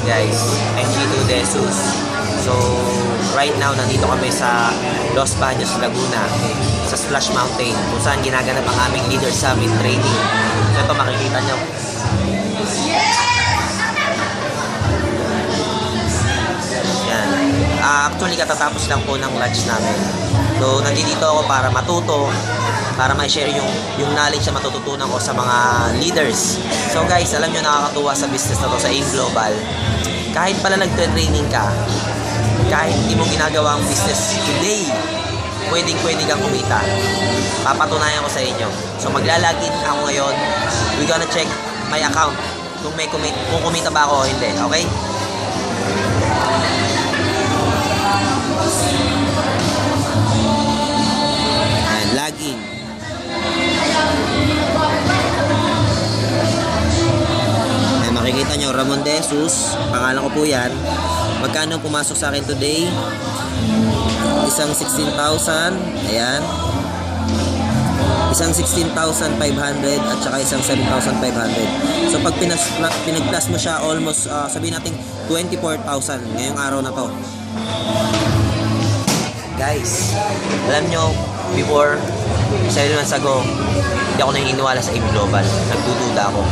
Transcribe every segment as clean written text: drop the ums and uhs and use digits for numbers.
guys, I'm Chito Jesus. So, right now, nandito kami sa Los Baños, Laguna, sa Splash Mountain, kung saan ginaganap ang aming Leader Summit training. So, ito makikita nyo. Yan. Actually, katatapos lang po ng lunch namin. So, nandito ako para matuto, para ma-share yung knowledge na matututunan ko sa mga leaders. So guys, alam nyo, nakakatuwa sa business na to, sa AIM Global. Kahit pala nag-training ka, kahit hindi mo ginagawa ang business today, pwedeng kang kumita. Papatunayan ko sa inyo. So maglalagin ako ngayon. We're gonna check my account kung kumita ba ako o hindi. Okay? And login. Ayan, makikita nyo, Ramon De Jesus, pangalan ko po yan. Magkano pumasok sa akin today? Isang 16,000, ayan. Isang 16,500 at saka isang 7,500. So pag pinag-plus mo siya, almost sabihin natin 24,000 ngayong araw na to. Guys, alam nyo, before 7 months ago, hindi ako naniniwala sa AIM Global. Nagdududa ako.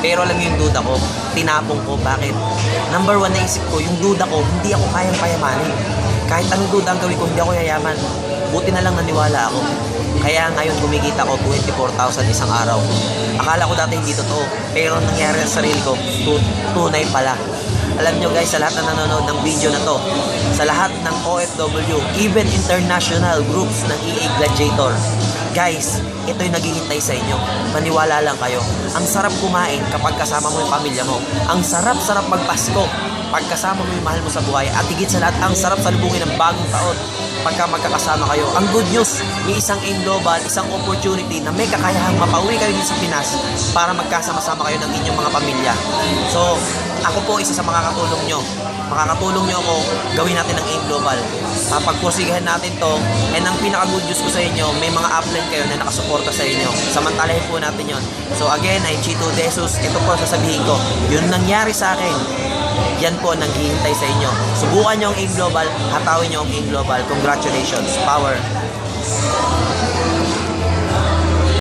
Pero alam niyo yung duda ko, tinapong ko. Bakit? Number one, naisip ko, yung duda ko, hindi ako kayang payamanin. Kahit anong duda ang gawin ko, hindi ako yayaman. Buti na lang naniwala ako. Kaya ngayon kumikita ko 24,000 isang araw. Akala ko dati hindi totoo. Pero nangyari sa sarili ko, tunay pala. Alam nyo guys, sa lahat na nanonood ng video na to, sa lahat ng OFW, even international groups ng EA Gladiator, guys, ito yung naghihintay sa inyo. Maniwala lang kayo. Ang sarap kumain kapag kasama mo yung pamilya mo. Ang sarap-sarap magpasko pag kasama mo yung mahal mo sa buhay. At higit sa lahat, ang sarap salubungin ng bagong taon pagka magkakasama kayo. Ang good news, may isang AIM Global, isang opportunity na may kakayahang mapauwi kayo dito sa Pinas para magkasama-sama kayo ng inyong mga pamilya. So, ako po isa sa makakatulong nyo. Makakatulong nyo ako, gawin natin ng AIM Global. Pagkursigahan natin to, and ang pinaka-good news ko sa inyo, may mga upline kayo na nakasuporta sa inyo. Samantalahin po natin yon. So again, I'm Chito Jesus. Ito po sasabihin ko, yun nangyari sa akin, yan po naghihintay sa inyo. Subukan nyo ang AIM Global, hatawin nyo ang AIM Global. Congratulations. Power.